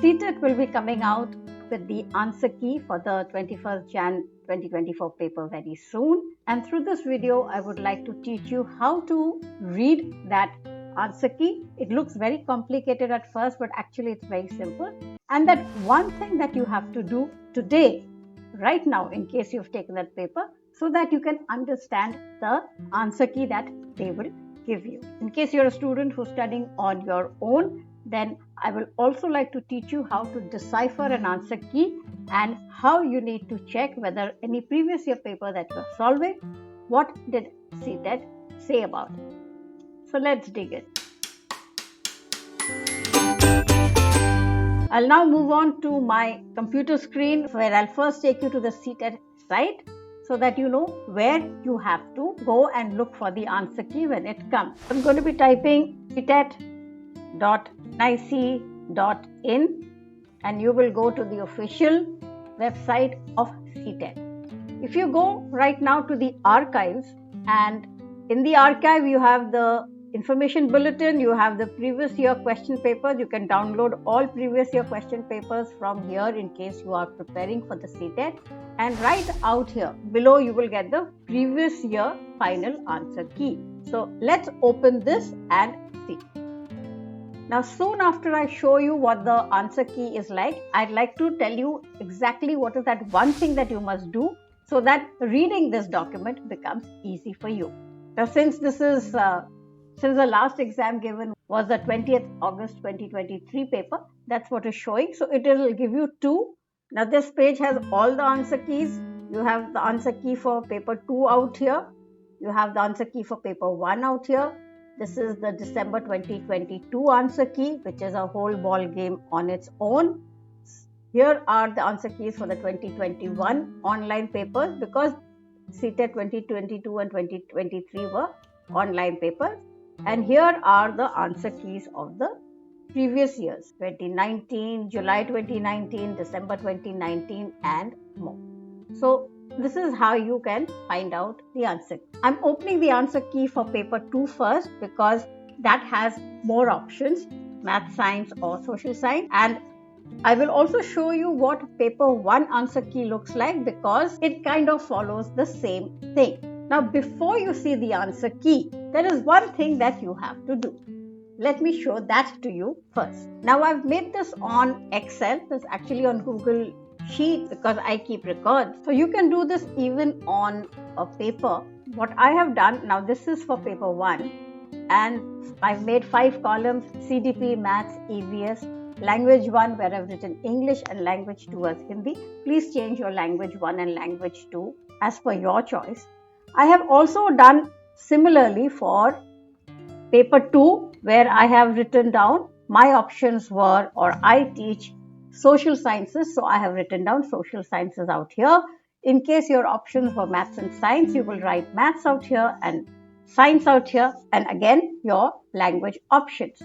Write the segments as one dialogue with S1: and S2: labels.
S1: CTET will be coming out with the answer key for the 21st Jan 2024 paper very soon. And through this video, I would like to teach you how to read that answer key. It looks very complicated at first, but actually it's very simple. And that one thing that you have to do today, right now, in case you've taken that paper, so that you can understand the answer key that they will give you. In case you're a student who's studying on your own, then I will also like to teach you how to decipher an answer key and how you need to check whether any previous year paper that you're solving, what did CTET say about it. So let's dig in. I'll now move on to my computer screen where I'll first take you to the CTET site so that you know where you have to go and look for the answer key when it comes. I'm going to be typing CTET.nic.in and you will go to the official website of CTET. If you go right now to the archives, and in the archive you have the information bulletin, you have the previous year question papers. You can download all previous year question papers from here in case you are preparing for the CTET. And right out here below you will get the previous year final answer key. So let's open this and see. Now soon after I show you what the answer key is like, I'd like to tell you exactly what is that one thing that you must do so that reading this document becomes easy for you. Now since the last exam given was the 20th August 2023 paper, that's what is showing. So it will give you two. Now this page has all the answer keys. You have the answer key for paper 2 out here. You have the answer key for paper 1 out here. This is the December 2022 answer key, which is a whole ball game on its own. Here are the answer keys for the 2021 online papers because CTET 2022 and 2023 were online papers. And here are the answer keys of the previous years, 2019, July 2019, December 2019 and more. So this is how you can find out the answer. I'm opening the answer key for paper 2 first because that has more options, math, science or social science. And I will also show you what paper 1 answer key looks like because it kind of follows the same thing. Now, before you see the answer key, there is one thing that you have to do. Let me show that to you first. Now, I've made this on Excel. This is actually on Google Sheets because I keep records. So you can do this even on a paper. What I have done, now this is for paper 1 and I've made 5 columns, CDP, Maths, EVS, Language 1 where I've written English and Language 2 as Hindi. Please change your Language 1 and Language 2 as per your choice. I have also done similarly for paper 2 where I have written down my options were, or I teach social sciences. So I have written down social sciences out here. In case your options were maths and science, you will write maths out here and science out here and again your language options.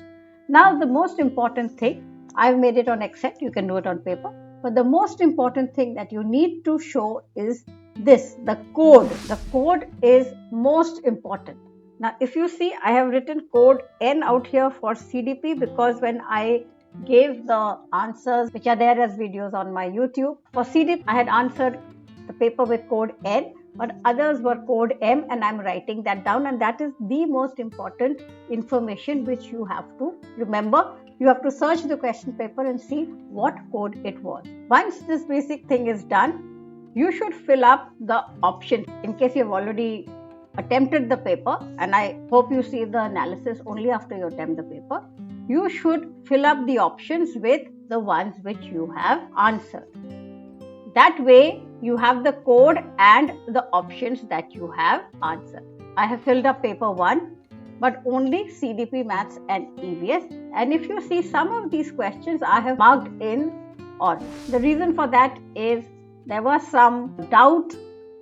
S1: Now the most important thing, I've made it on Excel, you can do it on paper. But the most important thing that you need to show is this, the code. The code is most important. Now, if you see, I have written code N out here for CDP because when I gave the answers, which are there as videos on my YouTube, for CDP, I had answered the paper with code N, but others were code M and I'm writing that down. And that is the most important information which you have to remember. You have to search the question paper and see what code it was. Once this basic thing is done, you should fill up the option in case you've already attempted the paper, and I hope you see the analysis only after you attempt the paper. You should fill up the options with the ones which you have answered. That way you have the code and the options that you have answered. I have filled up paper 1 but only CDP, Maths and EVS, and if you see some of these questions I have marked in orange. The reason for that is there was some doubt.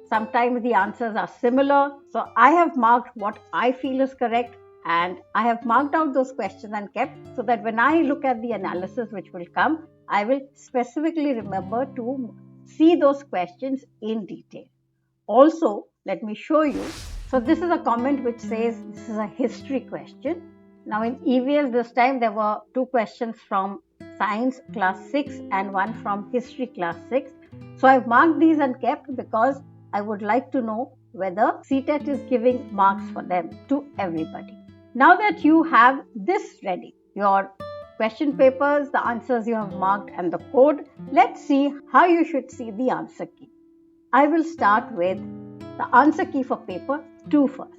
S1: Sometimes the answers are similar. So I have marked what I feel is correct and I have marked out those questions and kept so that when I look at the analysis which will come, I will specifically remember to see those questions in detail. Also, let me show you. So this is a comment which says this is a history question. Now in EVS this time there were 2 questions from Science Class 6 and one from History Class 6. So I've marked these and kept because I would like to know whether CTET is giving marks for them to everybody. Now that you have this ready, your question papers, the answers you have marked and the code, let's see how you should see the answer key. I will start with the answer key for paper 2 first.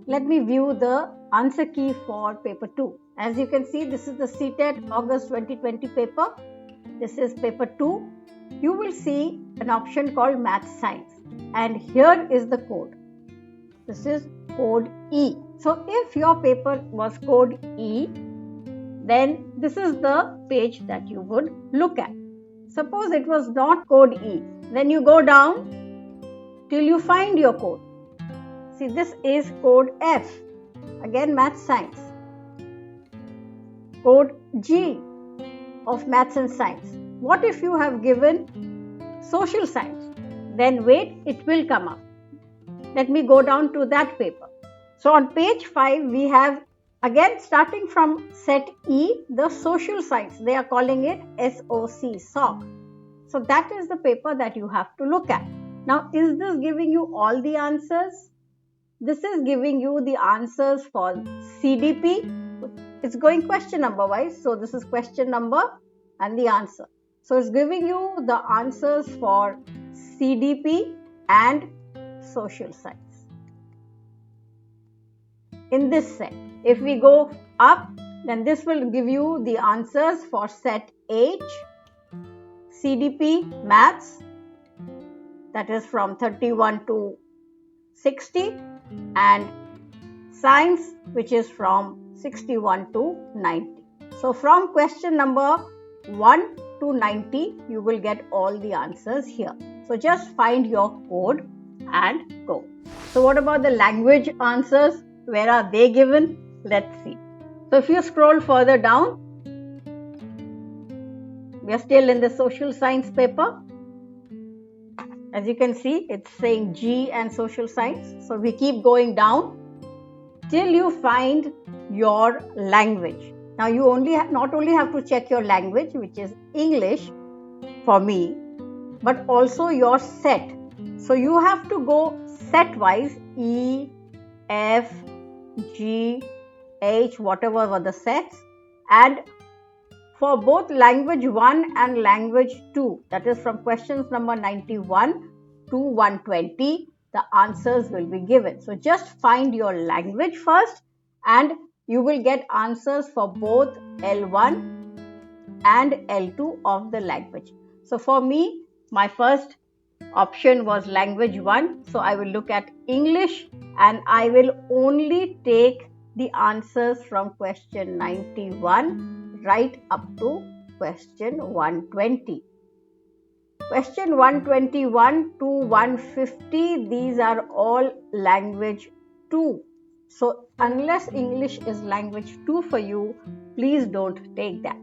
S1: Let me view the answer key for paper 2. As you can see, this is the CTET August 2020 paper. This is paper 2. You will see an option called Math Science, and here is the code. This is code E. So if your paper was code E, then this is the page that you would look at. Suppose it was not code E, then you go down till you find your code. See, this is code F, again Math Science. Code G of Maths and Science. What if you have given Social Science? Then wait, it will come up. Let me go down to that paper. So on page 5, we have again starting from set E, the Social Science. They are calling it SOC, SOC. So that is the paper that you have to look at. Now, is this giving you all the answers? This is giving you the answers for CDP. It's going question number wise. So this is question number and the answer. So it's giving you the answers for CDP and Social Science. In this set, if we go up, then this will give you the answers for set H, CDP, Maths, that is from 31 to 60, and Science, which is from 61 to 90. So from question number 1 to 90, you will get all the answers here. So just find your code and go. So what about the language answers? Where are they given? Let's see. So if you scroll further down, we are still in the Social Science paper. As you can see, it's saying G and Social Science. So we keep going down till you find your language. Now you not only have to check your language, which is English for me, but also your set. So you have to go set wise, E, F, G, H, whatever were the sets, and for both language 1 and language 2, that is from questions number 91 to 120, the answers will be given. So just find your language first and you will get answers for both L1 and L2 of the language. So for me, my first option was language 1. So I will look at English and I will only take the answers from question 91 right up to question 120. Question 121 to 150, these are all language 2. So unless English is language 2 for you, please don't take that.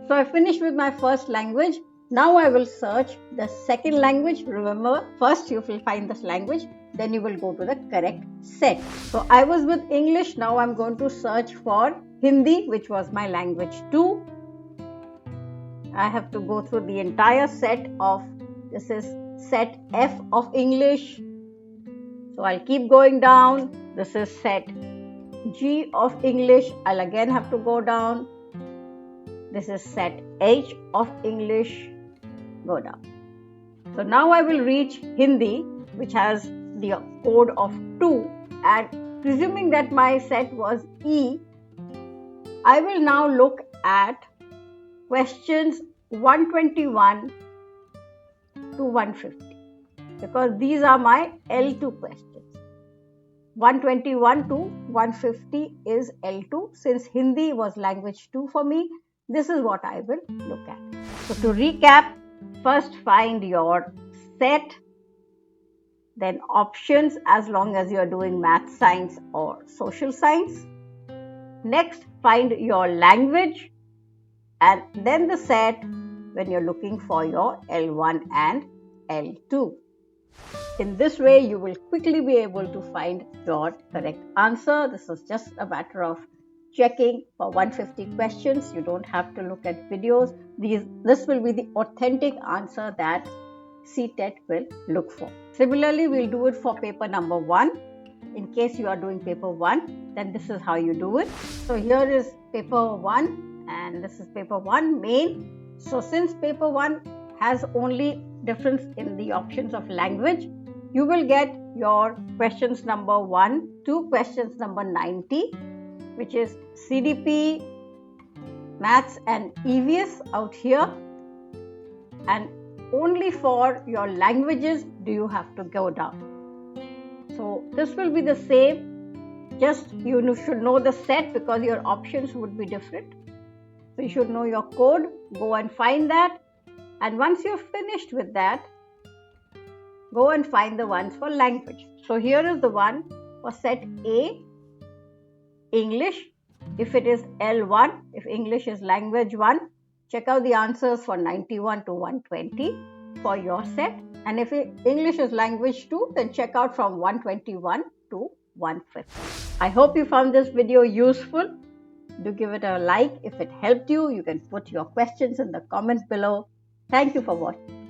S1: So I finished with my first language. Now I will search the second language. Remember, first you will find this language, then you will go to the correct set. So I was with English. Now I'm going to search for Hindi, which was my language 2. I have to go through the entire set of, this is set F of English. So I'll keep going down. This is set G of English. I'll again have to go down. This is set H of English. Go down. So now I will reach Hindi, which has the code of 2, and presuming that my set was E, I will now look at questions 121 to 150 because these are my L2 questions. 121 to 150 is L2. Since Hindi was language 2 for me, this is what I will look at. So to recap, first find your set, then options as long as you are doing math, science or social science. Next, find your language and then the set when you're looking for your L1 and L2. In this way, you will quickly be able to find your correct answer. This is just a matter of checking for 150 questions. You don't have to look at videos. This will be the authentic answer that CTET will look for. Similarly, we'll do it for paper number 1. In case you are doing paper 1, then this is how you do it. So here is paper 1 and this is paper 1 main. So since paper 1 has only difference in the options of language, you will get your questions number 1 to questions number 90, which is CDP, Maths and EVS out here, and only for your languages do you have to go down. So this will be the same, just you should know the set because your options would be different. So you should know your code, go and find that, and once you're finished with that, go and find the ones for language. So here is the one for set A, English. If it is L1, if English is language 1, check out the answers for 91 to 120 for your set. And if English is language 2, then check out from 121 to 150. I hope you found this video useful. Do give it a like. If it helped you, you can put your questions in the comment below. Thank you for watching.